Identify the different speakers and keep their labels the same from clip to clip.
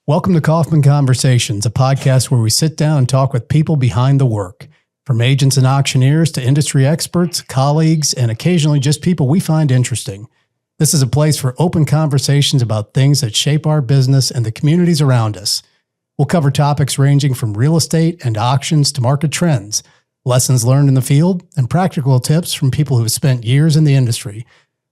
Speaker 1: Welcome to Kaufman Conversations, a podcast where we sit down and talk with people behind the work. From agents and auctioneers to industry experts, colleagues, and occasionally just people we find interesting. This is a place for open conversations about things that shape our business and the communities around us. We'll cover topics ranging from real estate and auctions to market trends, lessons learned in the field, and practical tips from people who have spent years in the industry.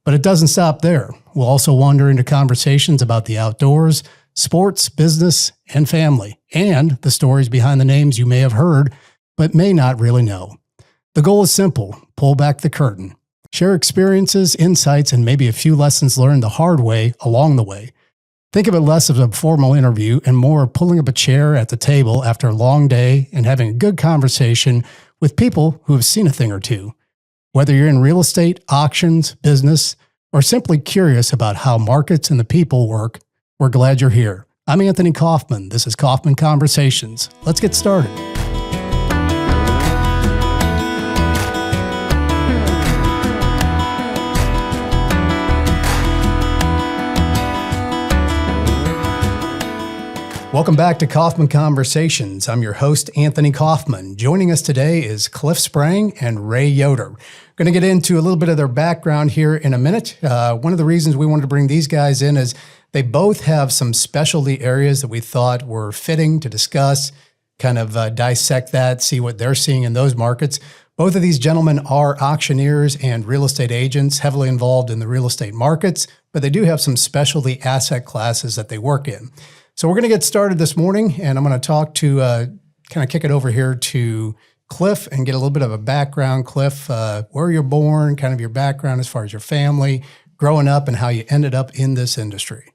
Speaker 1: But it doesn't stop there. We'll also wander into conversations about the outdoors, sports, business, and family, and the stories behind the names you may have heard, but may not really know. The goal is simple: pull back the curtain, share experiences, insights, and maybe a few lessons learned the hard way along the way. Think of it less of a formal interview and more of pulling up a chair at the table after a long day and having a good conversation with people who have seen a thing or two. Whether you're in real estate, auctions, business, or simply curious about how markets and the people work, we're glad you're here. I'm Anthony Kaufman. This is Kaufman Conversations. Let's get started. Welcome back to Kaufman Conversations. I'm your host, Anthony Kaufman. Joining us today is Cliff Sprang and Ray Yoder. We're going to get into a little bit of their background here in a minute. One of the reasons we wanted to bring these guys in is they both have some specialty areas that we thought were fitting to discuss, kind of dissect that, see what they're seeing in those markets. Both of these gentlemen are auctioneers and real estate agents, heavily involved in the real estate markets, but they do have some specialty asset classes that they work in. So we're going to get started this morning, and I'm going to talk to, kind of kick it over here to Cliff and get a little bit of a background. Cliff, where you're born, kind of your background as far as your family, growing up, and how you ended up in this industry.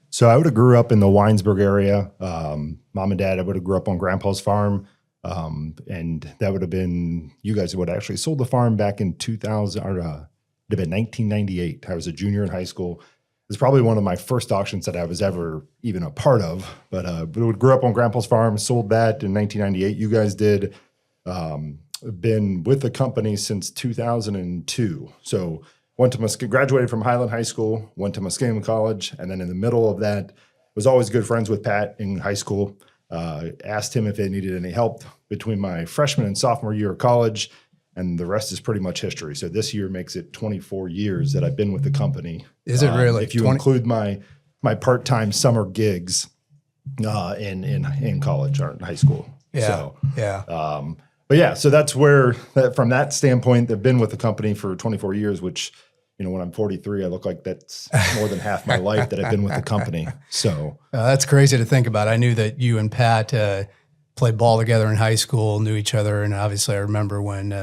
Speaker 2: So I would have grew up in the Winesburg area. Mom and Dad, I would have grew up on Grandpa's farm. And that would have been, you guys would have actually sold the farm back in 2000, or it would have been 1998. I was a junior in high school. It was probably one of my first auctions that I was ever even a part of. But we grew up on Grandpa's farm, sold that in 1998. You guys did. Been with the company since 2002. So graduated from Highland High School, went to Muskingum College, and then in the middle of that, was always good friends with Pat in high school. Asked him if they needed any help between my freshman and sophomore year of college, and the rest is pretty much history. So this year makes it 24 years that I've been with the company.
Speaker 1: Is it really?
Speaker 2: If you include my part-time summer gigs in college or in high school.
Speaker 1: Yeah.
Speaker 2: So,
Speaker 1: yeah.
Speaker 2: But yeah, so that's where, from that standpoint, they've been with the company for 24 years, which, you know, when I'm 43, I look like that's more than half my life that I've been with the company. So
Speaker 1: that's crazy to think about. I knew that you and Pat played ball together in high school, knew each other, and obviously I remember when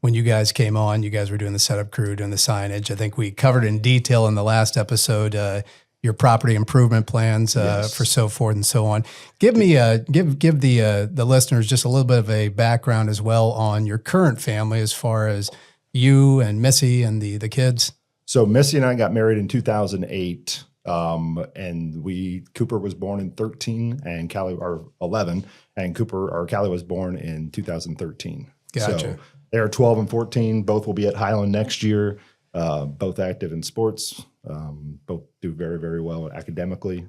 Speaker 1: you guys came on, you guys were doing the setup crew, doing the signage. I think we covered in detail in the last episode your property improvement plans
Speaker 2: Yes.
Speaker 1: for so forth and so on. Give me give the listeners just a little bit of a background as well on your current family as far as you and Missy and the kids.
Speaker 2: So Missy and I got married in 2008, and Cooper was born in 13 and Callie are 11, and Callie was born in 2013.
Speaker 1: Gotcha.
Speaker 2: So they are 12 and 14. Both will be at Highland next year. Both active in sports. Both do very, very well academically.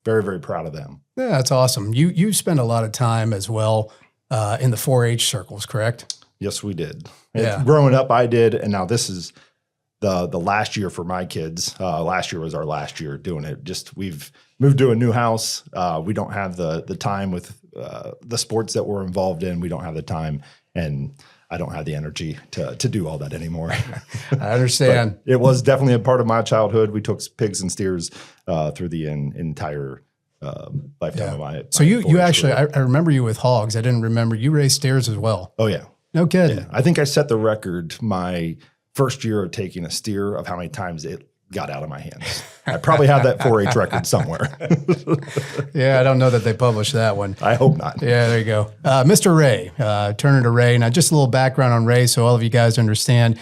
Speaker 2: Very, very proud of them.
Speaker 1: Yeah, that's awesome. You spend a lot of time as well in the 4-H circles, correct?
Speaker 2: Yes, we did.
Speaker 1: Yeah.
Speaker 2: Growing up, I did, and now this is the last year for my kids. Last year was our last year doing it. We've moved to a new house. We don't have the time with the sports that we're involved in. We don't have the time, and I don't have the energy to do all that anymore.
Speaker 1: I understand.
Speaker 2: But it was definitely a part of my childhood. We took pigs and steers through the entire lifetime of my.
Speaker 1: So you actually, I remember you with hogs. I didn't remember you raised steers as well.
Speaker 2: Oh yeah,
Speaker 1: no kidding.
Speaker 2: Yeah. I think I set the record my first year of taking a steer of how many times it got out of my hands. I probably have that 4-H record somewhere.
Speaker 1: Yeah, I don't know that they published that one.
Speaker 2: I hope not.
Speaker 1: Yeah, there you go. Mr. Ray, turning to Ray. Now, just a little background on Ray so all of you guys understand.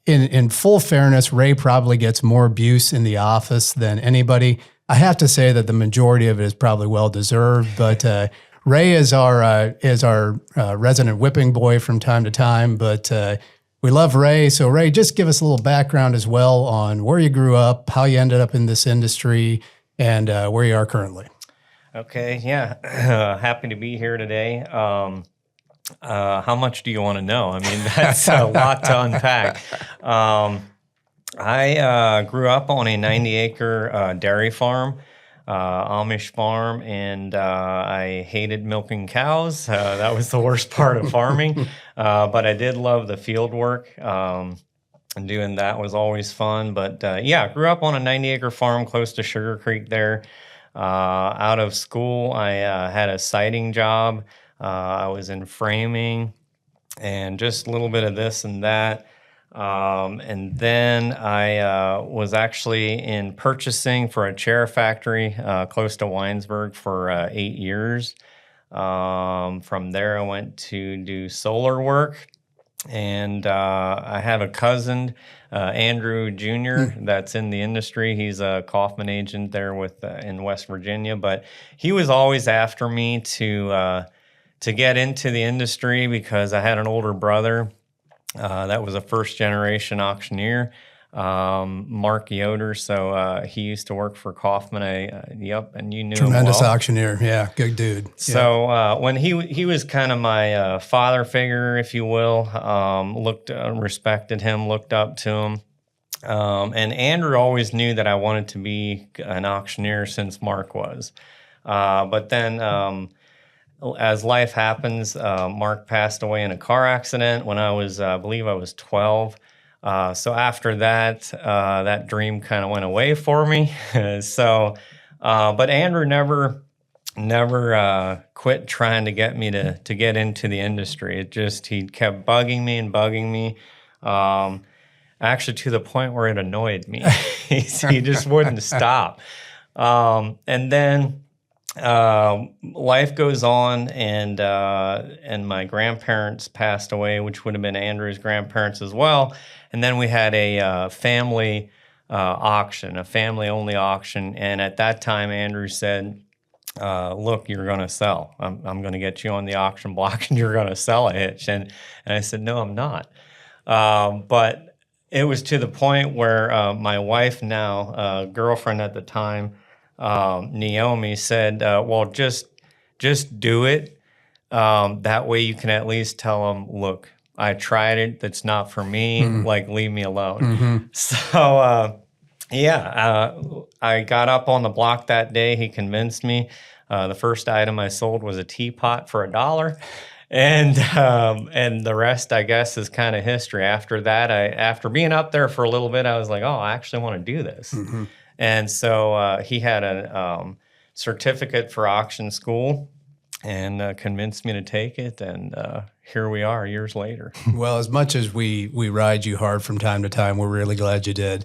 Speaker 1: In full fairness, Ray probably gets more abuse in the office than anybody. I have to say that the majority of it is probably well-deserved, but Ray is our resident whipping boy from time to time, but we love Ray. So Ray, just give us a little background as well on where you grew up, how you ended up in this industry, and where you are currently.
Speaker 3: Okay, yeah. Happy to be here today. How much do you want to know? I mean, that's a lot to unpack. I grew up on a 90-acre dairy farm, Amish farm, and I hated milking cows. That was the worst part of farming, but I did love the field work. And doing that was always fun. But yeah, grew up on a 90-acre farm close to Sugar Creek there. Out of school, I had a siding job. I was in framing and just a little bit of this and that. And then I was actually in purchasing for a chair factory close to Winesburg for 8 years. From there, I went to do solar work. And I have a cousin, Andrew Jr., that's in the industry. He's a Kaufman agent there in West Virginia. But he was always after me to get into the industry because I had an older brother that was a first-generation auctioneer, Mark Yoder. So he used to work for Kaufman. Yep, and you knew
Speaker 1: Tremendous
Speaker 3: him well.
Speaker 1: auctioneer. Yeah, good dude.
Speaker 3: So when he was kind of my father figure, if you will, respected him, looked up to him. And Andrew always knew that I wanted to be an auctioneer since Mark was. But then as life happens, Mark passed away in a car accident when I believe I was 12. So after that, that dream kind of went away for me. But Andrew never quit trying to get me to get into the industry. He kept bugging me. Actually, to the point where it annoyed me. He just wouldn't stop. And then life goes on, and my grandparents passed away, which would have been Andrew's grandparents as well. And then we had a family auction, a family-only auction. And at that time, Andrew said, look, you're going to sell. I'm going to get you on the auction block, and you're going to sell a hitch. And I said, no, I'm not. But it was to the point where my wife now, girlfriend at the time, Naomi, said, well, just do it. That way you can at least tell them, look, I tried it. That's not for me. Like, leave me alone. So, I got up on the block that day. He convinced me. The first item I sold was a teapot for $1. And the rest, I guess, is kind of history. After that, after being up there for a little bit, I was like, oh, I actually want to do this. And so he had a certificate for auction school and convinced me to take it. And here we are years later.
Speaker 1: Well, as much as we ride you hard from time to time, we're really glad you did.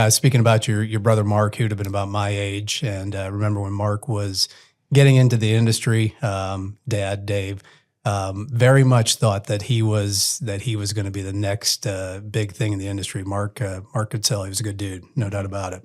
Speaker 1: Speaking about your brother Mark, who'd have been about my age, and remember when Mark was getting into the industry, Dad Dave very much thought that he was going to be the next big thing in the industry. Mark could sell. He was a good dude, no doubt about it.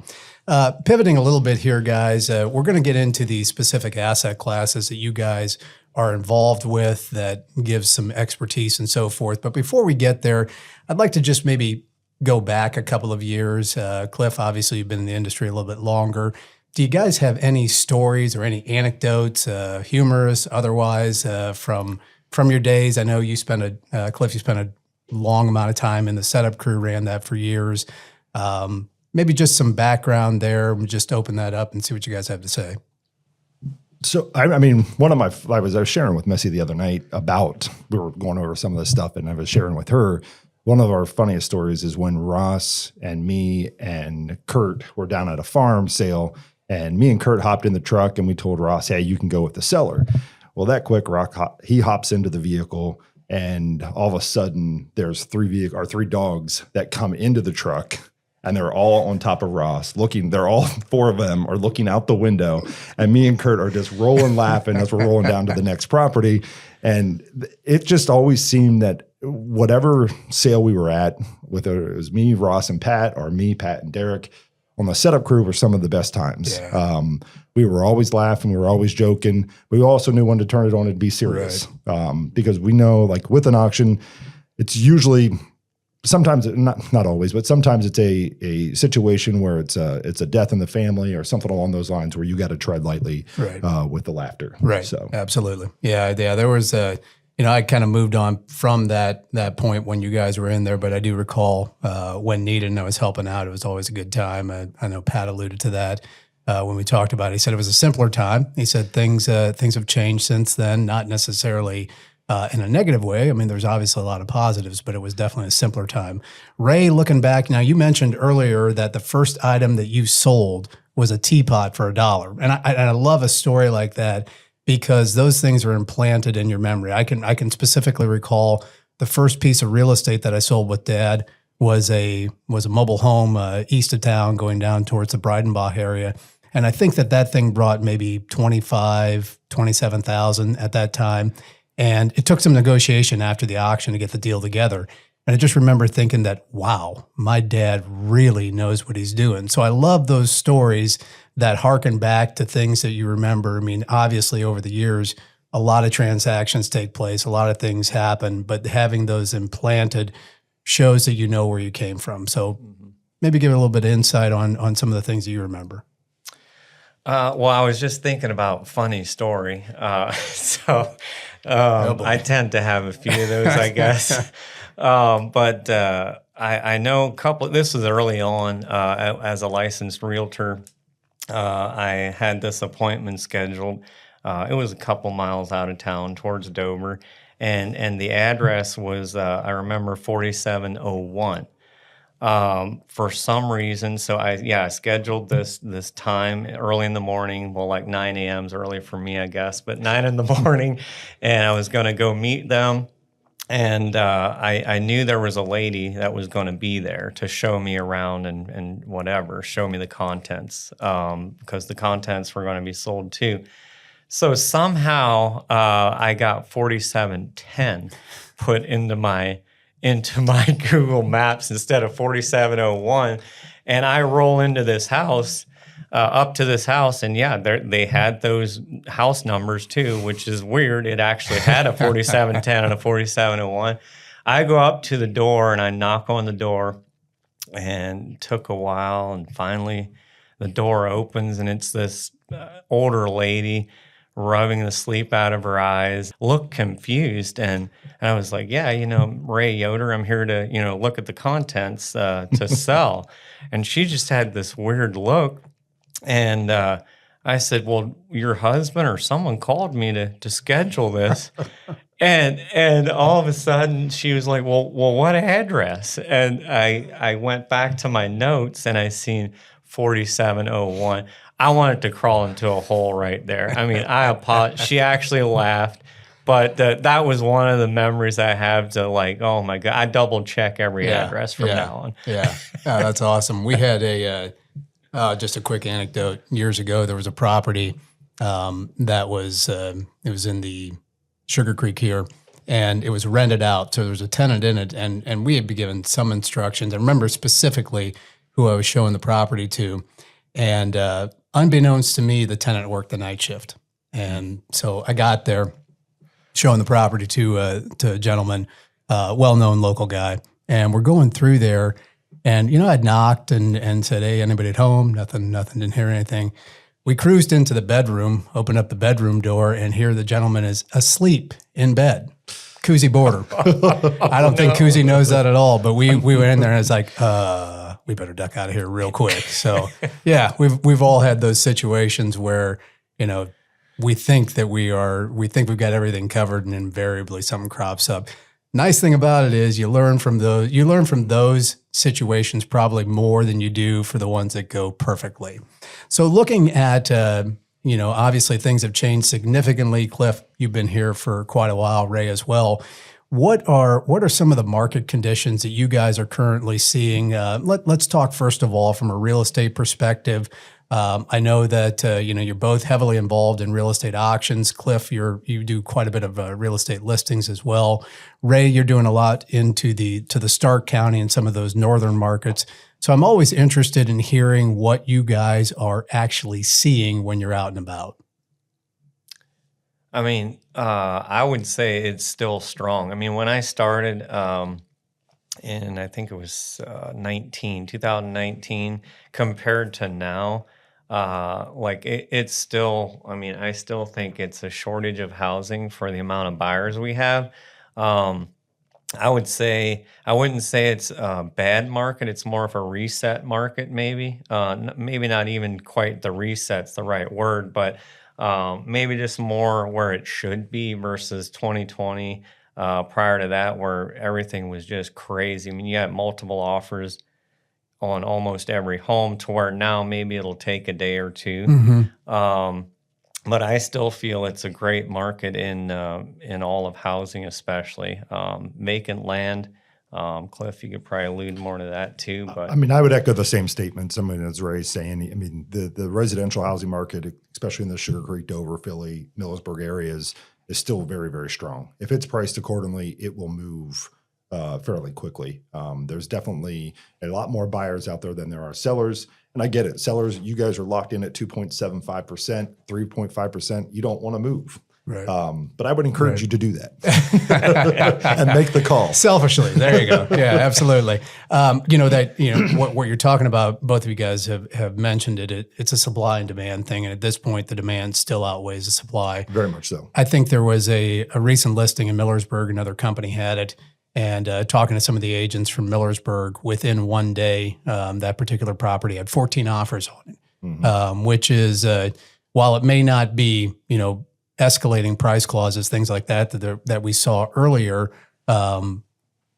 Speaker 1: Pivoting a little bit here, guys, we're going to get into the specific asset classes that you guys are involved with that gives some expertise and so forth. But before we get there, I'd like to just maybe go back a couple of years. Cliff, obviously you've been in the industry a little bit longer. Do you guys have any stories or any anecdotes, humorous, otherwise, from your days? I know you spent Cliff, you spent a long amount of time in the setup crew, ran that for years. Maybe just some background there. Just open that up and see what you guys have to say.
Speaker 2: So, I mean, I was sharing with Missy the other night we were going over some of this stuff, and I was sharing with her. One of our funniest stories is when Ross and me and Kurt were down at a farm sale, and me and Kurt hopped in the truck, and we told Ross, hey, you can go with the seller. Well, that quick, he hops into the vehicle, and all of a sudden there's three dogs that come into the truck, and they're all on top of Ross they're all four of them are looking out the window, and me and Kurt are just rolling laughing as we're rolling down to the next property. And it just always seemed that whatever sale we were at, whether it was me, Ross, and Pat, or me, Pat, and Derek, on the setup crew were some of the best times. Yeah. We were always laughing. We were always joking. We also knew when to turn it on and be serious. Right. Because we know, like with an auction, it's usually sometimes not always, but sometimes it's a situation where it's a death in the family or something along those lines where you got to tread lightly with the laughter.
Speaker 1: Right.
Speaker 2: So
Speaker 1: absolutely. Yeah. There was I kind of moved on from that point when you guys were in there, but I do recall when needed and I was helping out, it was always a good time. I know Pat alluded to that when we talked about it. He said it was a simpler time. He said things have changed since then, not necessarily in a negative way. I mean, there's obviously a lot of positives, but it was definitely a simpler time. Ray, looking back, now you mentioned earlier that the first item that you sold was a teapot for $1. And I love a story like that because those things are implanted in your memory. I can specifically recall the first piece of real estate that I sold with Dad was a mobile home east of town going down towards the Breidenbach area. And I think that thing brought maybe 27,000 at that time. And it took some negotiation after the auction to get the deal together. And I just remember thinking that, wow, my dad really knows what he's doing. So I love those stories that harken back to things that you remember. I mean, obviously over the years, a lot of transactions take place, a lot of things happen, but having those implanted shows that you know where you came from. So maybe give a little bit of insight on some of the things that you remember.
Speaker 3: Well, I was just thinking about funny story. I tend to have a few of those, I guess. But I know a couple, this was early on as a licensed realtor. I had this appointment scheduled. It was a couple miles out of town towards Dover. And the address was, I remember, 4701. For some reason, so I scheduled this time early in the morning. Well, like 9 a.m. is early for me, I guess, but 9 in the morning, and I was going to go meet them. And I knew there was a lady that was going to be there to show me around and whatever, show me the contents, because the contents were going to be sold too. So somehow I got 4710 put into my Google Maps instead of 4701, and I roll into this house, up to this house, and they had those house numbers too, which is weird. It actually had a 4710 and a 4701. I go up to the door and I knock on the door, and it took a while, and finally the door opens, and it's this older lady rubbing the sleep out of her eyes, looked confused. And I was like, Ray Yoder, I'm here to, look at the contents to sell. And she just had this weird look. And I said, well, your husband or someone called me to schedule this. And all of a sudden she was like, well, what address? And I went back to my notes and I seen 4701. I wanted to crawl into a hole right there. I mean, I apologize. She actually laughed, but that was one of the memories I have to like, oh my God, I double check every address from now on.
Speaker 1: Yeah, that's awesome. We had just a quick anecdote. Years ago, there was a property that was, it was in the Sugar Creek here, and it was rented out. So there was a tenant in it, and we had been given some instructions. I remember specifically who I was showing the property to, and unbeknownst to me, the tenant worked the night shift. And so I got there showing the property to a gentleman, well-known local guy. And we're going through there. And, I'd knocked and said, hey, anybody at home? Nothing, didn't hear anything. We cruised into the bedroom, opened up the bedroom door, and here the gentleman is asleep in bed. Koozie border. I don't think Koozie knows that at all, but we went in there and it's like, we better duck out of here real quick. So yeah, we've all had those situations where, we think we've got everything covered, and invariably something crops up. Nice thing about it is you learn from those situations probably more than you do for the ones that go perfectly. So looking at, obviously things have changed significantly. Cliff, you've been here for quite a while, Ray as well. What are some of the market conditions that you guys are currently seeing? Let's talk first of all from a real estate perspective. I know that you're both heavily involved in real estate auctions. Cliff, you do quite a bit of real estate listings as well. Ray, you're doing a lot to the Stark County and some of those northern markets. So I'm always interested in hearing what you guys are actually seeing when you're out and about.
Speaker 3: I mean, I would say it's still strong. I mean, when I started, in, I think it was 2019, compared to now. Like it's still, I mean, I still think it's a shortage of housing for the amount of buyers we have. Um, I wouldn't say it's a bad market. It's more of a reset market, maybe. Maybe not even quite the reset's the right word, but maybe just more where it should be versus 2020. Prior to that, where everything was just crazy. I mean, you had multiple offers on almost every home, to where now maybe it'll take a day or two.
Speaker 1: Mm-hmm.
Speaker 3: But I still feel it's a great market in all of housing, especially vacant land. Cliff, you could probably allude more to that too. But
Speaker 2: I mean, I would echo the same statements. I mean, as Ray's saying, I mean, the residential housing market, especially in the Sugar Creek, Dover, Philly, Millersburg areas, is still very, very strong. If it's priced accordingly, it will move fairly quickly. There's definitely a lot more buyers out there than there are sellers. And I get it. Sellers, you guys are locked in at 2.75%, 3.5%. You don't want to move.
Speaker 1: Right.
Speaker 2: But I would encourage you to do that and make the call.
Speaker 1: Selfishly. There you go. Yeah, absolutely. What you're talking about, both of you guys have mentioned it. It's a supply and demand thing. And at this point, the demand still outweighs the supply.
Speaker 2: Very much so.
Speaker 1: I think there was a recent listing in Millersburg. Another company had it. And talking to some of the agents from Millersburg, within one day, that particular property had 14 offers on it, which is, while it may not be, escalating price clauses, things like that we saw earlier,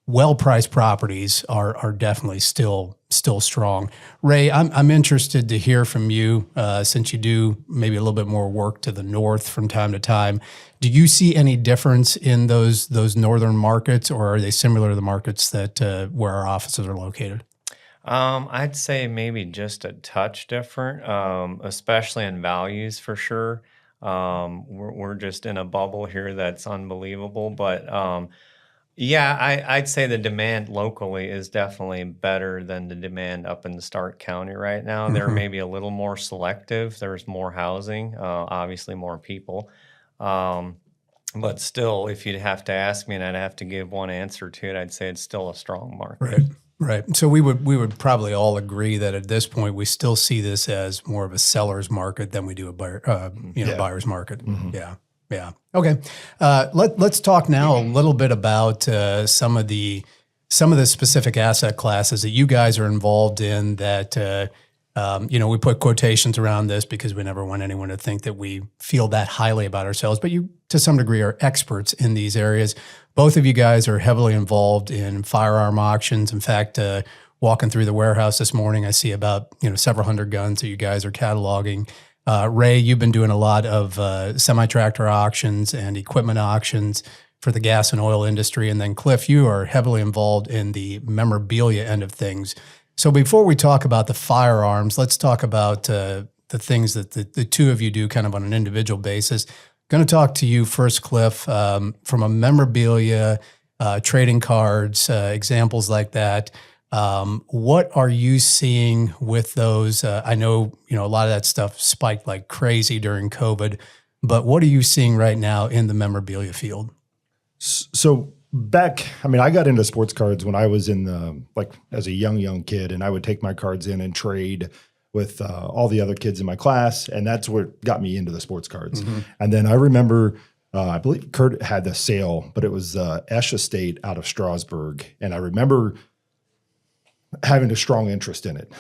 Speaker 1: well-priced properties are definitely still strong. Ray, I'm interested to hear from you, since you do maybe a little bit more work to the north from time to time. Do you see any difference in those northern markets, or are they similar to the markets that where our offices are located?
Speaker 3: I'd say maybe just a touch different, especially in values for sure. We're just in a bubble here that's unbelievable, but yeah, I'd say the demand locally is definitely better than the demand up in the Stark County right now. They're maybe a little more selective. There's more housing, obviously more people. But still, if you'd have to ask me and I'd have to give one answer to it, I'd say it's still a strong market.
Speaker 1: Right. So we would probably all agree that at this point we still see this as more of a seller's market than we do a buyer's market.
Speaker 2: Mm-hmm.
Speaker 1: Yeah. Okay. Let's talk now a little bit about some of the specific asset classes that you guys are involved in. That we put quotations around this because we never want anyone to think that we feel that highly about ourselves. But you, to some degree, are experts in these areas. Both of you guys are heavily involved in firearm auctions. In fact, walking through the warehouse this morning, I see about several hundred guns that you guys are cataloging. Ray, you've been doing a lot of semi-tractor auctions and equipment auctions for the gas and oil industry. And then Cliff, you are heavily involved in the memorabilia end of things. So before we talk about the firearms, let's talk about the things that the two of you do kind of on an individual basis. Going to talk to you first, Cliff, from a memorabilia, trading cards, examples like that. What are you seeing with those? I know, a lot of that stuff spiked like crazy during COVID, but what are you seeing right now in the memorabilia field?
Speaker 2: So I got into sports cards when I was as a young kid, and I would take my cards in and trade with all the other kids in my class. And that's what got me into the sports cards. Mm-hmm. And then I remember, I believe Kurt had the sale, but it was Esch Estate out of Strasbourg. And I remember having a strong interest in it.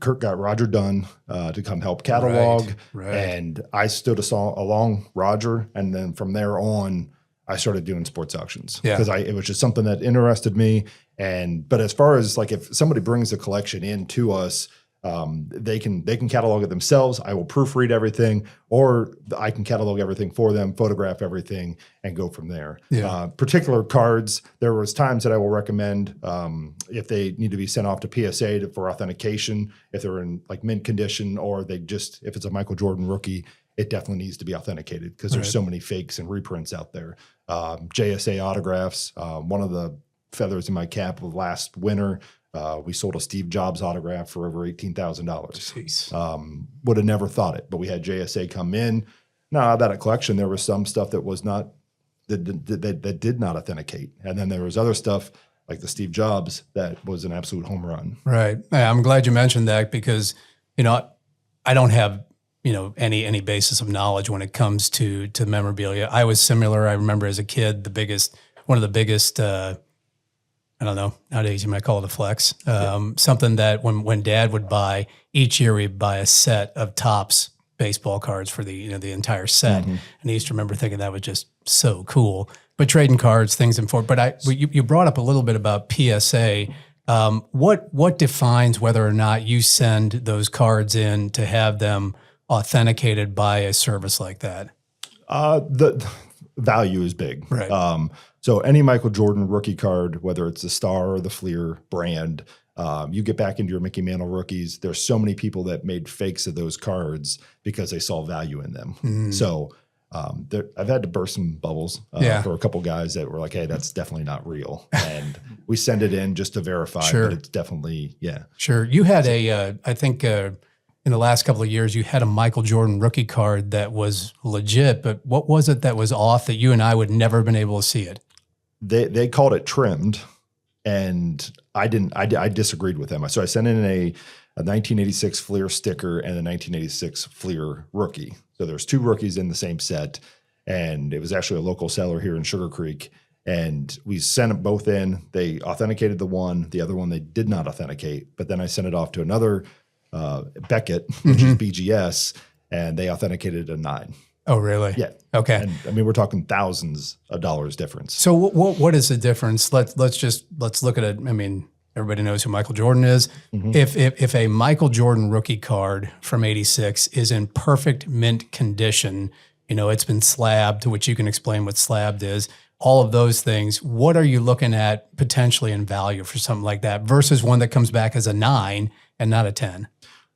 Speaker 2: Kurt got Roger Dunn to come help catalog.
Speaker 1: Right.
Speaker 2: And I stood along Roger. And then from there on, I started doing sports auctions because it was just something that interested me. But as far as if somebody brings a collection in to us, they can catalog it themselves. I will proofread everything, or I can catalog everything for them, photograph everything, and go from there. Yeah. Particular cards, there was times that I will recommend if they need to be sent off to PSA for authentication, if they're in mint condition, or if it's a Michael Jordan rookie, it definitely needs to be authenticated because there's so many fakes and reprints out there. JSA autographs, one of the feathers in my cap of last winter, we sold a Steve Jobs autograph for over $18,000. Would have never thought it, but we had JSA come in. Now, out of that collection, there was some stuff that was not that did not authenticate, and then there was other stuff like the Steve Jobs, that was an absolute home run.
Speaker 1: Right. Yeah, I'm glad you mentioned that because, I don't have, any basis of knowledge when it comes to memorabilia. I was similar. I remember as a kid, one of the biggest, I don't know, nowadays you might call it a flex. Something that when Dad would buy, each year we'd buy a set of Topps baseball cards for the entire set. And I used to remember thinking that was just so cool. But trading cards, things and forth. But you brought up a little bit about PSA. What defines whether or not you send those cards in to have them authenticated by a service like that?
Speaker 2: The value is big.
Speaker 1: Right.
Speaker 2: So any Michael Jordan rookie card, whether it's the Star or the Fleer brand, you get back into your Mickey Mantle rookies. There's so many people that made fakes of those cards because they saw value in them. So I've had to burst some bubbles for a couple guys that were like, hey, that's definitely not real. And we send it in just to verify, but it's definitely,
Speaker 1: Sure. You had I think in the last couple of years, you had a Michael Jordan rookie card that was legit, but what was it that was off that you and I would never have been able to see it?
Speaker 2: They called it trimmed, and I disagreed with them. So I sent in a 1986 Fleer sticker and a 1986 Fleer rookie. So there's two rookies in the same set, and it was actually a local seller here in Sugar Creek. And we sent them both in. They authenticated the one. The other one they did not authenticate. But then I sent it off to another Beckett, which is BGS, and they authenticated a 9.
Speaker 1: Oh, really?
Speaker 2: Yeah.
Speaker 1: Okay.
Speaker 2: And I mean, we're talking thousands of dollars difference.
Speaker 1: So what is the difference? Let's look at it. I mean, everybody knows who Michael Jordan is. If a Michael Jordan rookie card from '86 is in perfect mint condition, it's been slabbed, which you can explain what slabbed is, all of those things, what are you looking at potentially in value for something like that versus one that comes back as a 9 and not a 10?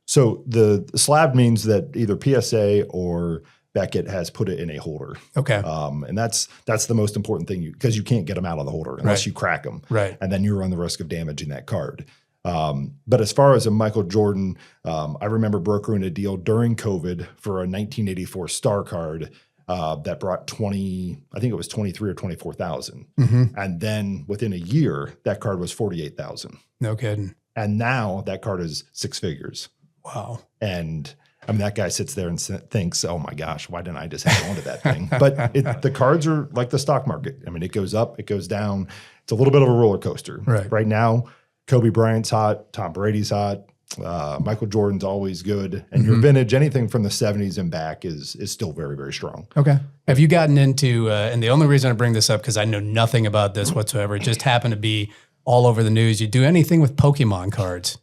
Speaker 2: So the slab means that either PSA or Beckett has put it in a holder.
Speaker 1: Okay.
Speaker 2: And that's the most important thing because you can't get them out of the holder unless you crack them.
Speaker 1: Right.
Speaker 2: And then you run the risk of damaging that card. But as far as a Michael Jordan, I remember brokering a deal during COVID for a 1984 Star card that brought 23 or 24,000. And then within a year, that card was 48,000.
Speaker 1: No kidding.
Speaker 2: And now that card is 6 figures.
Speaker 1: Wow.
Speaker 2: And I mean, that guy sits there and thinks, oh my gosh, why didn't I just hang on to that thing? But the cards are like the stock market. I mean, it goes up, it goes down. It's a little bit of a roller coaster. Right now, Kobe Bryant's hot, Tom Brady's hot, Michael Jordan's always good. And your vintage, anything from the 70s and back is still very, very strong.
Speaker 1: Okay. Have you gotten into, and the only reason I bring this up, because I know nothing about this whatsoever, it just happened to be all over the news. You do anything with Pokemon cards?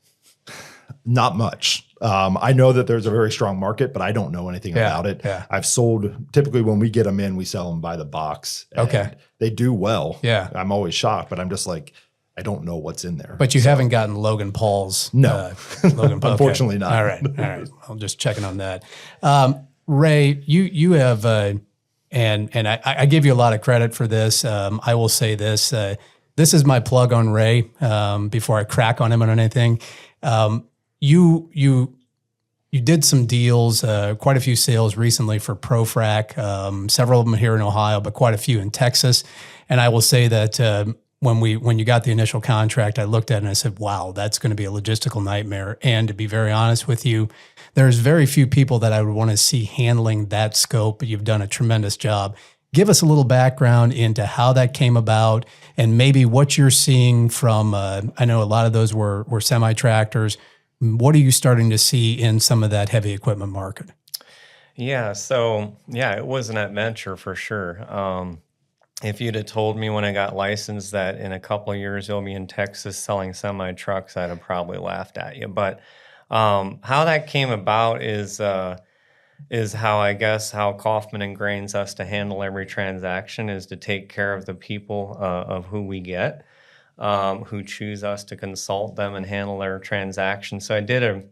Speaker 2: Not much. I know that there's a very strong market, but I don't know anything about it.
Speaker 1: Yeah.
Speaker 2: I've sold, typically when we get them in, we sell them by the box.
Speaker 1: Okay.
Speaker 2: They do well.
Speaker 1: Yeah.
Speaker 2: I'm always shocked, but I'm just like, I don't know what's in there.
Speaker 1: But you haven't gotten Logan Paul's?
Speaker 2: No.
Speaker 1: Logan Paul.
Speaker 2: Unfortunately not.
Speaker 1: All right. I'm just checking on that. Ray, you have, and I give you a lot of credit for this. I will say this. This is my plug on Ray before I crack on him on anything. You did some deals, quite a few sales recently for ProFrac, several of them here in Ohio, but quite a few in Texas. And I will say that when you got the initial contract, I looked at it and I said, wow, that's going to be a logistical nightmare. And to be very honest with you, there's very few people that I would want to see handling that scope, but you've done a tremendous job. Give us a little background into how that came about and maybe what you're seeing from, I know a lot of those were semi-tractors. What are you starting to see in some of that heavy equipment market?
Speaker 3: Yeah, so it was an adventure for sure. If you'd have told me when I got licensed that in a couple of years you'll be in Texas selling semi-trucks, I'd have probably laughed at you. But how that came about is how Kaufman ingrains us to handle every transaction is to take care of the people of who we get, who choose us to consult them and handle their transactions. So I did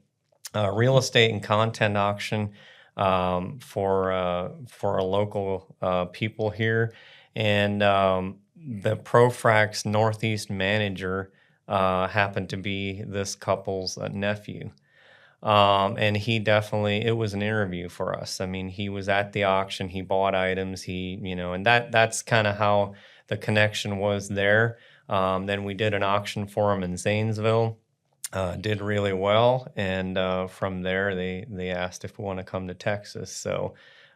Speaker 3: a real estate and content auction for a local people here, and the ProFrac's Northeast manager happened to be this couple's nephew. And he definitely, it was an interview for us. I mean, he was at the auction, he bought items, and that's kind of how the connection was there. Then we did an auction for them in Zanesville. Did really well, and from there they asked if we want to come to Texas. So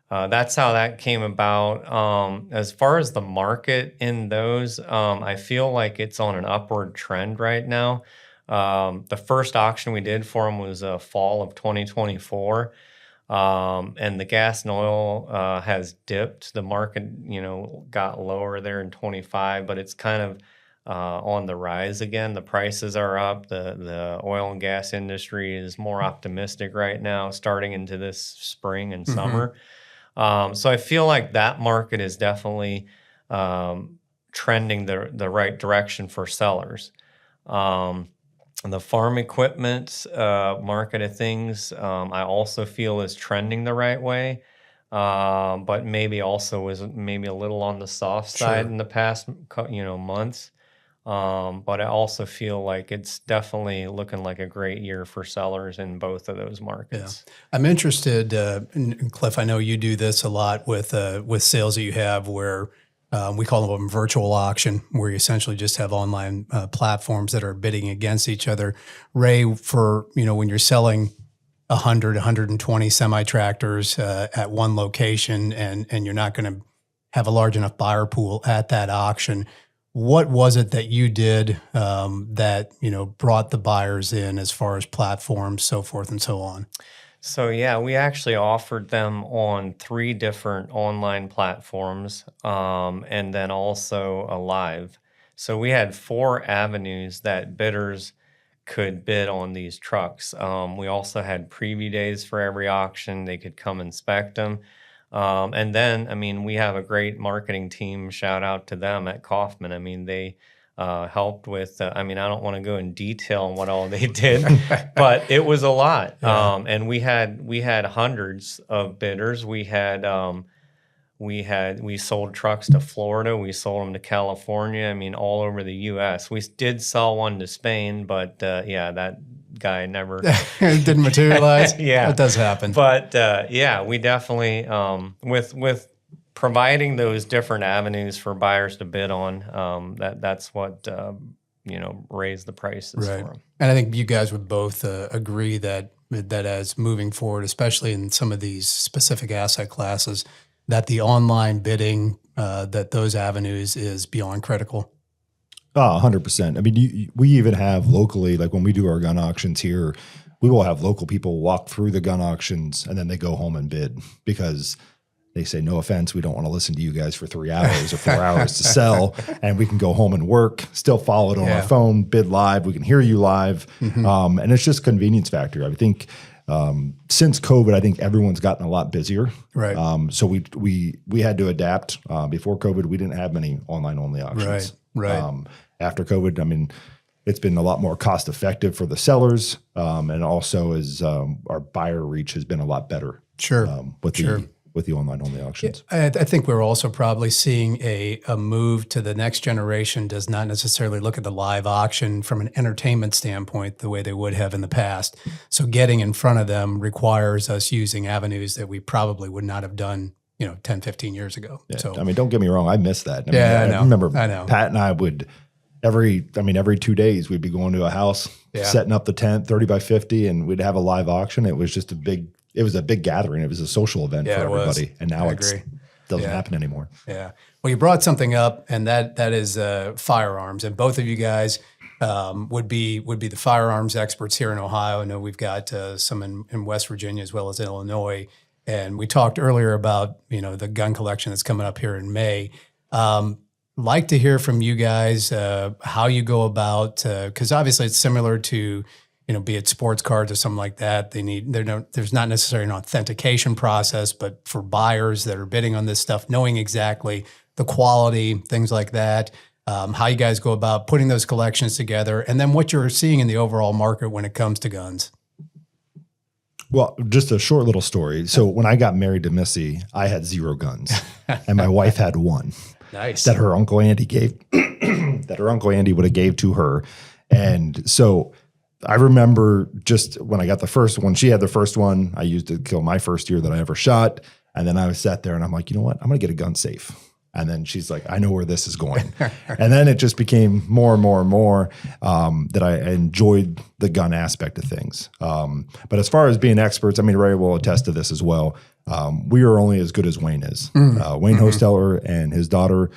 Speaker 3: that's how that came about. As far as the market in those, I feel like it's on an upward trend right now. The first auction we did for them was fall of 2024. And the gas and oil has dipped. The market, got lower there in 25, but it's kind of on the rise again. The prices are up. The oil and gas industry is more optimistic right now, starting into this spring and summer. So I feel like that market is definitely trending the right direction for sellers. The farm equipment market of things, I also feel is trending the right way, but maybe also was maybe a little on the soft side in the past, months. But I also feel like it's definitely looking like a great year for sellers in both of those markets.
Speaker 1: Yeah. I'm interested, and Cliff, I know you do this a lot with sales that you have where we call them virtual auction, where you essentially just have online platforms that are bidding against each other. Ray, for, when you're selling 100, 120 semi-tractors at one location and you're not going to have a large enough buyer pool at that auction, what was it that you did that, brought the buyers in as far as platforms, so forth and so on?
Speaker 3: So yeah, we actually offered them on 3 different online platforms, and then also a live. So we had 4 avenues that bidders could bid on these trucks. We also had preview days for every auction. They could come inspect them. And then, we have a great marketing team. Shout out to them at Kaufman. They helped with, I don't want to go in detail on what all they did, but it was a lot. Yeah. And we had hundreds of bidders. We sold trucks to Florida. We sold them to California. All over the U.S. We did sell one to Spain, but that guy never
Speaker 1: didn't materialize.
Speaker 3: Yeah,
Speaker 1: that does happen.
Speaker 3: But we definitely with providing those different avenues for buyers to bid on, that's what raised the prices for them.
Speaker 1: And I think you guys would both agree that as moving forward, especially in some of these specific asset classes, that the online bidding, that those avenues is beyond critical.
Speaker 2: 100%. We even have locally, like when we do our gun auctions here, we will have local people walk through the gun auctions and then they go home and bid because they say, no offense, we don't want to listen to you guys for 3 hours or 4 hours to sell, and we can go home and work, still follow it on our phone, bid live, we can hear you live. And it's just a convenience factor. I think since COVID, I think everyone's gotten a lot busier.
Speaker 1: Right.
Speaker 2: So we had to adapt. Before COVID, we didn't have many online only auctions.
Speaker 1: Right.
Speaker 2: After COVID, it's been a lot more cost effective for the sellers, and also as our buyer reach has been a lot better. With the online only auctions.
Speaker 1: I think we're also probably seeing a move to the next generation does not necessarily look at the live auction from an entertainment standpoint the way they would have in the past. So getting in front of them requires us using avenues that we probably would not have done 10, 15 years ago.
Speaker 2: Yeah.
Speaker 1: So
Speaker 2: don't get me wrong, I miss that.
Speaker 1: I know.
Speaker 2: I remember Pat and I would every 2 days we'd be going to a house, setting up the tent 30 by 50, and we'd have a live auction. It was just a big gathering. It was a social event for everybody. And now it doesn't happen anymore.
Speaker 1: Yeah. Well, you brought something up, and that is firearms. And both of you guys would be the firearms experts here in Ohio. I know we've got some in West Virginia as well as Illinois. And we talked earlier about, the gun collection that's coming up here in May. Like to hear from you guys how you go about, because obviously it's similar to, be it sports cards or something like that. There's not necessarily an authentication process, but for buyers that are bidding on this stuff, knowing exactly the quality, things like that, how you guys go about putting those collections together, and then what you're seeing in the overall market when it comes to guns.
Speaker 2: Well, just a short little story. So when I got married to Missy, I had 0 guns, and my wife had 1.
Speaker 1: Nice.
Speaker 2: That her Uncle Andy gave, that her Uncle Andy would have gave to her. And so I remember just when I got the first one, she had the first one. I used it to kill my first deer that I ever shot. And then I was sat there and I'm like, you know what? I'm going to get a gun safe. And then she's like, I know where this is going. And then it just became more and more and more that I enjoyed the gun aspect of things. But as far as being experts, I mean, Ray will attest to this as well. We are only as good as Wayne is. Wayne Hosteller and his daughter,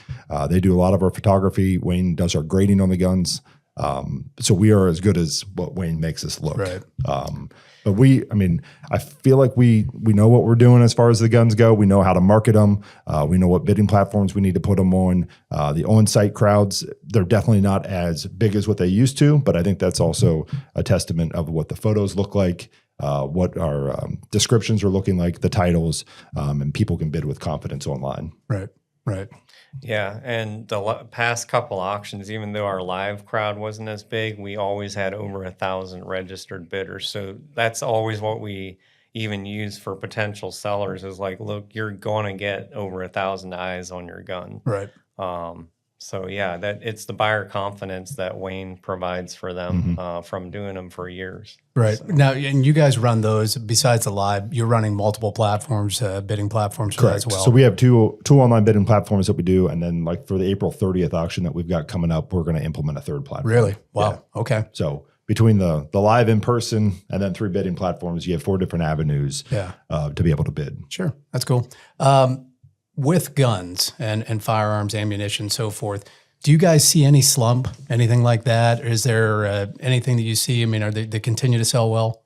Speaker 2: they do a lot of our photography. Wayne does our grading on the guns. So we are as good as what Wayne makes us look.
Speaker 1: Right.
Speaker 2: But I feel like we know what we're doing as far as the guns go. We know how to market them. We know what bidding platforms we need to put them on. The on-site crowds, they're definitely not as big as what they used to, but I think that's also a testament of what the photos look like, what our descriptions are looking like, the titles, and people can bid with confidence online.
Speaker 1: Right, right.
Speaker 3: Yeah, and the past couple auctions, even though our live crowd wasn't as big, we always had over 1,000 registered bidders. So that's always what we even use for potential sellers is like, look, you're going to get over 1,000 eyes on your gun.
Speaker 1: Right.
Speaker 3: So yeah, that it's the buyer confidence that Wayne provides for them from doing them for years.
Speaker 1: Right.
Speaker 3: So.
Speaker 1: Now, and you guys run those, besides the live, you're running multiple platforms, bidding platforms for that as well.
Speaker 2: So we have two online bidding platforms that we do. And then like for the April 30th auction that we've got coming up, we're going to implement a third platform.
Speaker 1: Really? Wow.
Speaker 2: Yeah.
Speaker 1: Okay.
Speaker 2: So between the live in person and then 3 bidding platforms, you have 4 different avenues to be able to bid.
Speaker 1: Sure. That's cool. With guns and firearms, ammunition, so forth, do you guys see any slump, anything like that? Or is there anything that you see? I mean, are they continue to sell well?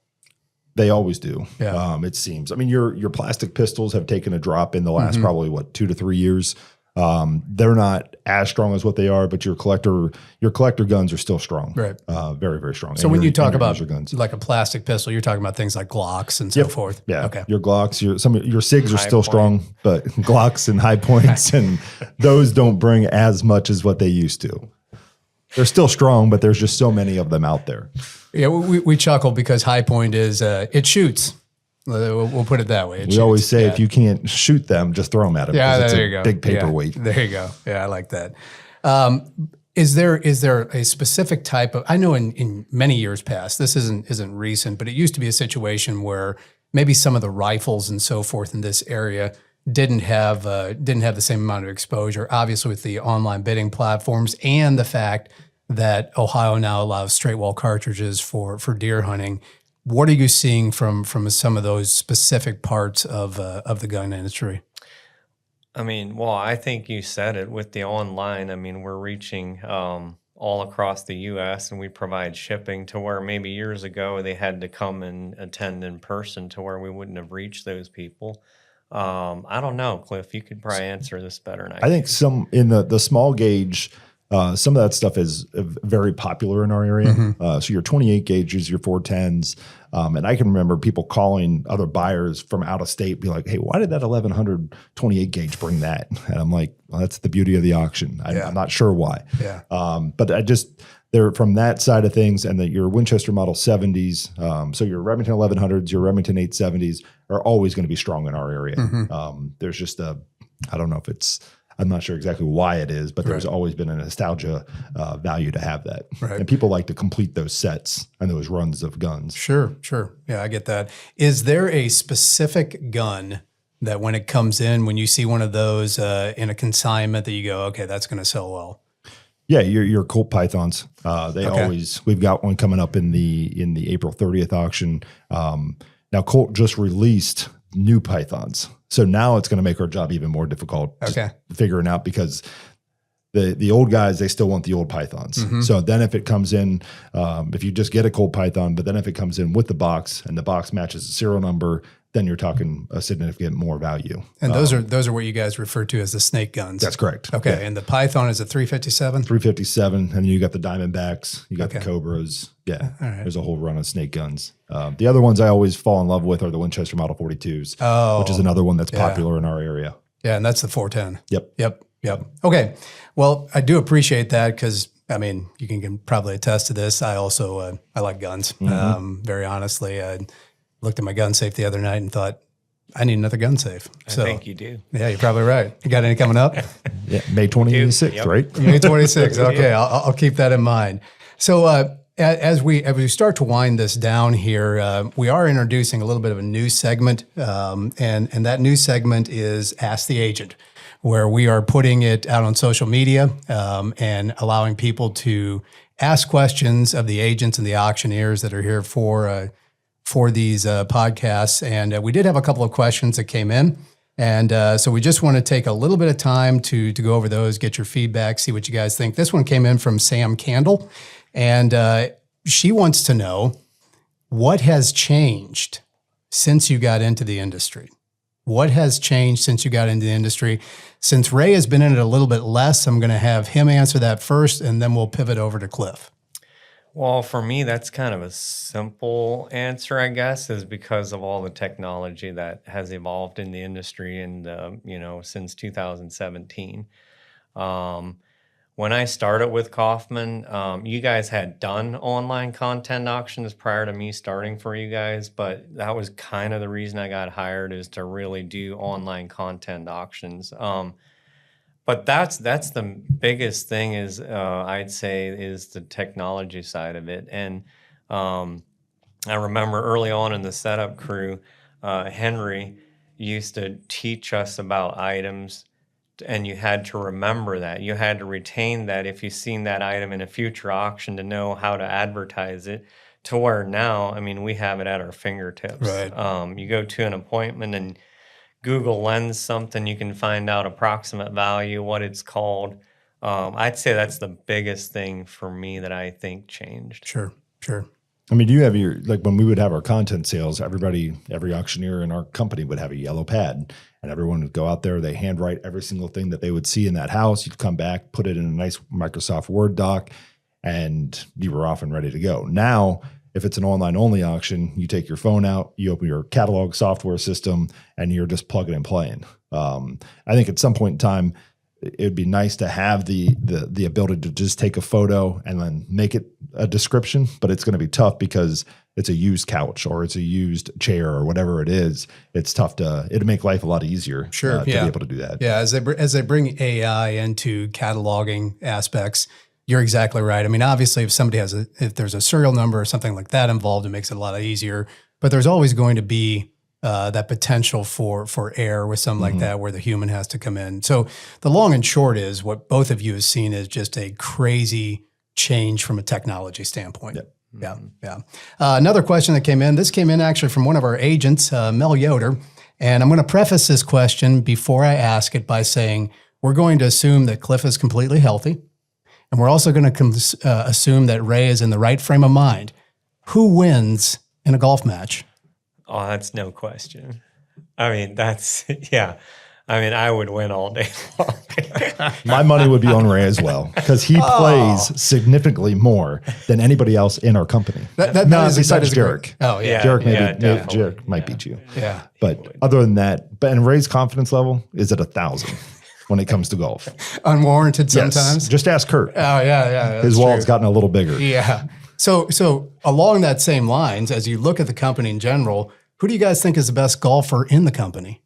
Speaker 2: They always do.
Speaker 1: Yeah.
Speaker 2: It seems. I mean, your plastic pistols have taken a drop in the last probably 2 to 3 years. They're not as strong as what they are, but your collector guns are still strong.
Speaker 1: Right.
Speaker 2: Very, very strong.
Speaker 1: So
Speaker 2: and
Speaker 1: when you talk
Speaker 2: your
Speaker 1: about
Speaker 2: user guns.
Speaker 1: like a plastic pistol, you're talking about things like Glocks and so forth.
Speaker 2: Yeah.
Speaker 1: Okay.
Speaker 2: Your Glocks, some of your SIGs are
Speaker 3: High
Speaker 2: still
Speaker 3: point.
Speaker 2: strong, but Glocks and high points and those don't bring as much as what they used to. They're still strong, but there's just so many of them out there.
Speaker 1: Yeah, we chuckle because high point is it shoots. We'll put it that way.
Speaker 2: We always say if you can't shoot them, just throw them at them.
Speaker 1: Yeah,
Speaker 2: because
Speaker 1: there
Speaker 2: it's
Speaker 1: you
Speaker 2: a
Speaker 1: go.
Speaker 2: big paperweight.
Speaker 1: Yeah, there you go. Yeah, I like that. Is there a specific type of? I know in many years past, this isn't recent, but it used to be a situation where maybe some of the rifles and so forth in this area didn't have the same amount of exposure. Obviously, with the online bidding platforms and the fact that Ohio now allows straight wall cartridges for deer hunting. What are you seeing from some of those specific parts of the gun industry?
Speaker 3: I mean, well, I think you said it with the online. I mean, we're reaching all across the U.S. and we provide shipping to where maybe years ago they had to come and attend in person to where we wouldn't have reached those people. I don't know, Cliff. You could probably answer this better than I
Speaker 2: I think some in the small gauge. Some of that stuff is very popular in our area. So your 28 gauges, your 410s. And I can remember people calling other buyers from out of state, be like, hey, why did that 1100 28 gauge bring that? And I'm like, well, that's the beauty of the auction. I'm not sure why.
Speaker 1: Yeah.
Speaker 2: But they're from that side of things, and that your Winchester Model 70s, so your Remington 1100s, your Remington 870s are always going to be strong in our area. There's just I don't know if it's, I'm not sure exactly why it is, but there's always been a nostalgia value to have that.
Speaker 1: Right.
Speaker 2: And people like to complete those sets and those runs of guns.
Speaker 1: Sure. Yeah, I get that. Is there a specific gun that when it comes in, when you see one of those in a consignment that you go, okay, that's going to sell well?
Speaker 2: Yeah, your Colt Pythons. We've got one coming up in the April 30th auction. Now Colt just released new Pythons. So now it's going to make our job even more difficult figuring out, because the old guys, they still want the old Pythons. So then if it comes in, if you just get a Colt Python, but then if it comes in with the box and the box matches the serial number, then you're talking a significant more value.
Speaker 1: And those are what you guys refer to as the snake guns.
Speaker 2: That's correct.
Speaker 1: Okay.
Speaker 2: Yeah.
Speaker 1: And the Python is a 357?
Speaker 2: 357, and then you got the Diamondbacks, you got the Cobras. Yeah, there's a whole run of snake guns. The other ones I always fall in love with are the Winchester Model 42s, which is another one that's popular in our area.
Speaker 1: Yeah, and that's the 410.
Speaker 2: Yep.
Speaker 1: Okay. Well, I do appreciate that because, I mean, you can probably attest to this. I also, I like guns, very honestly. I looked at my gun safe the other night and thought, I need another gun safe.
Speaker 3: I think you do.
Speaker 1: Yeah, you're probably right. You got any coming up?
Speaker 2: Yeah, May 26th, right?
Speaker 1: May 26th. Okay, I'll keep that in mind. So as we start to wind this down here, we are introducing a little bit of a new segment, and that new segment is Ask the Agent, where we are putting it out on social media and allowing people to ask questions of the agents and the auctioneers that are here for these podcasts. And we did have a couple of questions that came in. And so we just want to take a little bit of time to go over those, get your feedback, see what you guys think. This one came in from Sam Candle, and she wants to know, what has changed since you got into the industry? What has changed since you got into the industry? Since Ray has been in it a little bit less, I'm going to have him answer that first, and then we'll pivot over to Cliff.
Speaker 3: Well, for me, that's kind of a simple answer, I guess, is because of all the technology that has evolved in the industry and, since 2017. When I started with Kaufman, you guys had done online content auctions prior to me starting for you guys, but that was kind of the reason I got hired, is to really do online content auctions. But that's the biggest thing, is I'd say, is the technology side of it. And I remember early on in the setup crew, Henry used to teach us about items, and you had to remember that. You had to retain that if you've seen that item in a future auction, to know how to advertise it, to where now, I mean, we have it at our fingertips.
Speaker 1: Right.
Speaker 3: You go to an appointment and Google Lens something, you can find out approximate value, what it's called. I'd say that's the biggest thing for me that I think changed.
Speaker 1: Sure.
Speaker 2: I mean, do you have when we would have our content sales, every auctioneer in our company would have a yellow pad, and everyone would go out there, they handwrite every single thing that they would see in that house. You'd come back, put it in a nice Microsoft Word doc, and you were off and ready to go. Now, if it's an online only auction, you take your phone out, you open your catalog software system, and you're just plugging and playing. I think at some point in time, it'd be nice to have the ability to just take a photo and then make it a description, but it's going to be tough because it's a used couch or it's a used chair or whatever it is. It's tough it'd make life a lot easier to be able to do that.
Speaker 1: Yeah, as they bring AI into cataloging aspects, you're exactly right. I mean, obviously, if there's a serial number or something like that involved, it makes it a lot easier. But there's always going to be that potential for error with something like that, where the human has to come in. So the long and short is, what both of you have seen is just a crazy change from a technology standpoint.
Speaker 2: Yep.
Speaker 1: Yeah. Another question that came in. This came in actually from one of our agents, Mel Yoder. And I'm going to preface this question before I ask it by saying, we're going to assume that Cliff is completely healthy. And we're also going to assume that Ray is in the right frame of mind. Who wins in a golf match?
Speaker 3: Oh, that's no question. I mean, I would win all day long.
Speaker 2: My money would be on Ray as well, because he plays significantly more than anybody else in our company. Besides Derek.
Speaker 1: Oh, yeah.
Speaker 2: Derek might beat you.
Speaker 1: Yeah.
Speaker 2: But other than that, and Ray's confidence level is at 1,000 when it comes to golf.
Speaker 1: Unwarranted sometimes.
Speaker 2: Yes. Just ask Kurt.
Speaker 1: Oh, yeah.
Speaker 2: His wallet's gotten a little bigger.
Speaker 1: Yeah. So along that same lines, as you look at the company in general, who do you guys think is the best golfer in the company?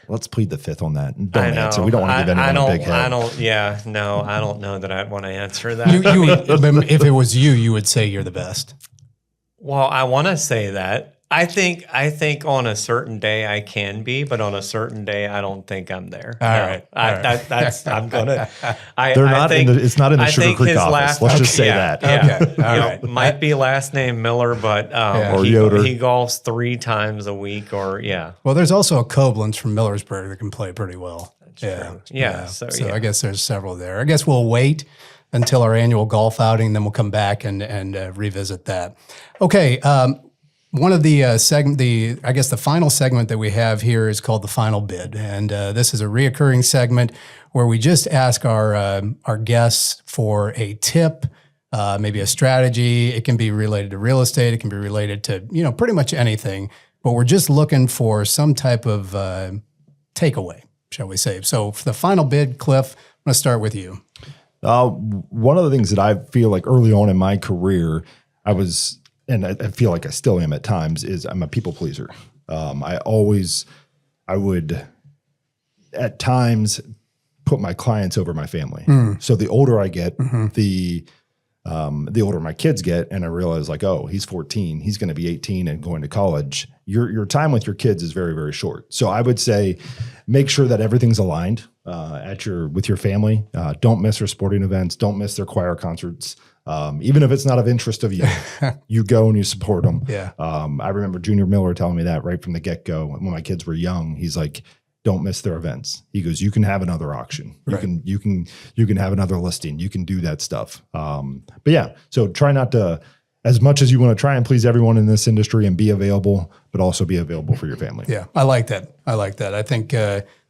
Speaker 2: Let's plead the fifth on that. Don't answer. We don't want to give anyone a big head.
Speaker 3: I don't know that I'd want to answer that.
Speaker 1: If it was you, you would say you're the best.
Speaker 3: Well, I want to say that. I think on a certain day I can be, but on a certain day I don't think I'm there.
Speaker 1: All right.
Speaker 3: I'm gonna.
Speaker 2: It's not in the Sugar Creek office. Let's just say that.
Speaker 1: Okay.
Speaker 3: Might be last name Miller, but
Speaker 2: or Yoder.
Speaker 3: He golfs 3 times a week, or
Speaker 1: Well, there's also a Koblenz from Millersburg that can play pretty well.
Speaker 3: That's true. Yeah. So
Speaker 1: I guess there's several there. I guess we'll wait until our annual golf outing, then we'll come back and revisit that. Okay. One of the the final segment that we have here is called the final bid, and this is a reoccurring segment where we just ask our guests for a tip, maybe a strategy. It can be related to real estate. It can be related to pretty much anything. But we're just looking for some type of takeaway, shall we say? So for the final bid, Cliff, I'm going to start with you.
Speaker 2: One of the things that I feel like early on in my career, and I feel like I still am at times, is I'm a people pleaser. I would at times put my clients over my family. So the older I get, the older my kids get, and I realize he's 14, he's going to be 18 and going to college. Your time with your kids is very, very short. So I would say make sure that everything's aligned with your family. Don't miss their sporting events. Don't miss their choir concerts. Even if it's not of interest of you, you go and you support them.
Speaker 1: Yeah.
Speaker 2: I remember Junior Miller telling me that right from the get-go when my kids were young. He's like, don't miss their events. He goes, you can have another auction. You can have another listing. You can do that stuff. But yeah, so try not to, as much as you want to try and please everyone in this industry and be available, but also be available for your family.
Speaker 1: Yeah, I like that. I think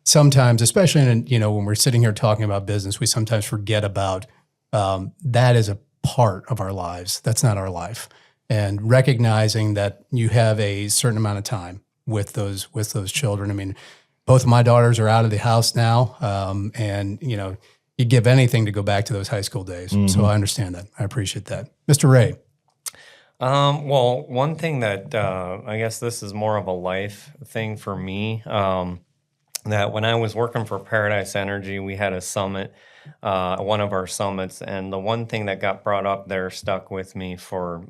Speaker 1: sometimes, especially when we're sitting here talking about business, we sometimes forget about that is a part of our lives. That's not our life. And recognizing that you have a certain amount of time with those children. I mean, both of my daughters are out of the house now, and you give anything to go back to those high school days. Mm-hmm. So I understand that. I appreciate that, Mr. Ray.
Speaker 3: Well, one thing that I guess this is more of a life thing for me. That when I was working for Paradise Energy, we had a summit, one of our summits, and the one thing that got brought up there stuck with me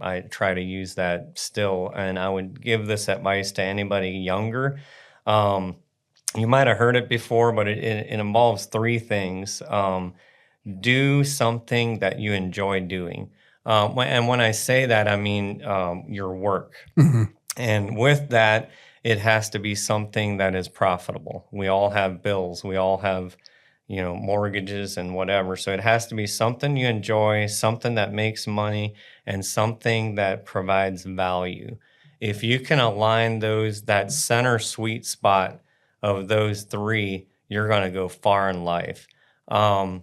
Speaker 3: I try to use that still, and I would give this advice to anybody younger. You might have heard it before, but it involves three things. Do something that you enjoy doing. And when I say that, I mean your work. Mm-hmm. And with that, it has to be something that is profitable. We all have bills. We all have, mortgages and whatever. So it has to be something you enjoy, something that makes money, and something that provides value. If you can align that center sweet spot of those three, you're going to go far in life. And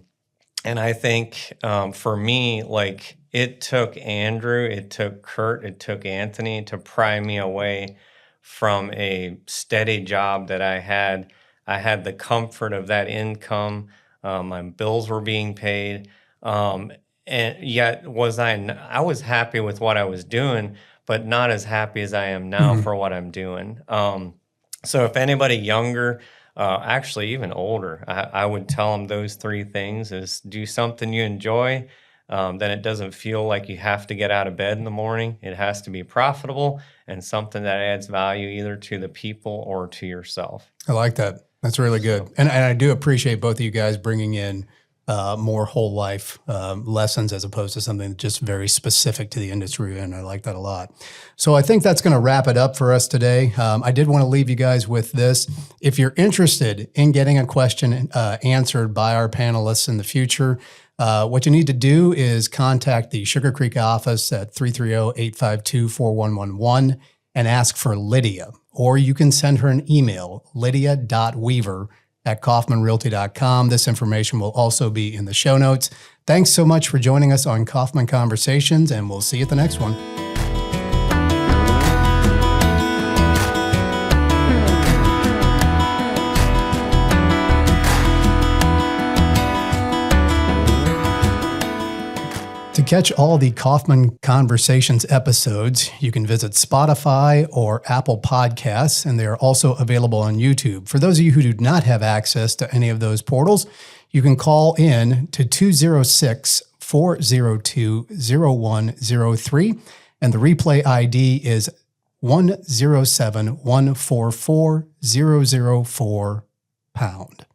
Speaker 3: I think for me, like it took Andrew, it took Kurt, it took Anthony to pry me away from a steady job that I had. I had the comfort of that income. My bills were being paid. And yet I was happy with what I was doing, but not as happy as I am now for what I'm doing. So if anybody younger, actually even older, I would tell them those three things is do something you enjoy. Then it doesn't feel like you have to get out of bed in the morning. It has to be profitable and something that adds value either to the people or to yourself.
Speaker 1: I like that. That's really good. And I do appreciate both of you guys bringing in more whole life lessons as opposed to something that's just very specific to the industry, and I like that a lot. So I think that's going to wrap it up for us today. I did want to leave you guys with this. If you're interested in getting a question answered by our panelists in the future, what you need to do is contact the Sugar Creek office at 330-852-4111 and ask for Lydia, or you can send her an email, lydia.weaver@kaufmanrealty.com. This information will also be in the show notes. Thanks so much for joining us on Kaufman Conversations, and we'll see you at the next one. To catch all the Kaufman Conversations episodes, you can visit Spotify or Apple Podcasts, and they are also available on YouTube. For those of you who do not have access to any of those portals, you can call in to 206-402-0103, and the replay ID is 107-144-004 #.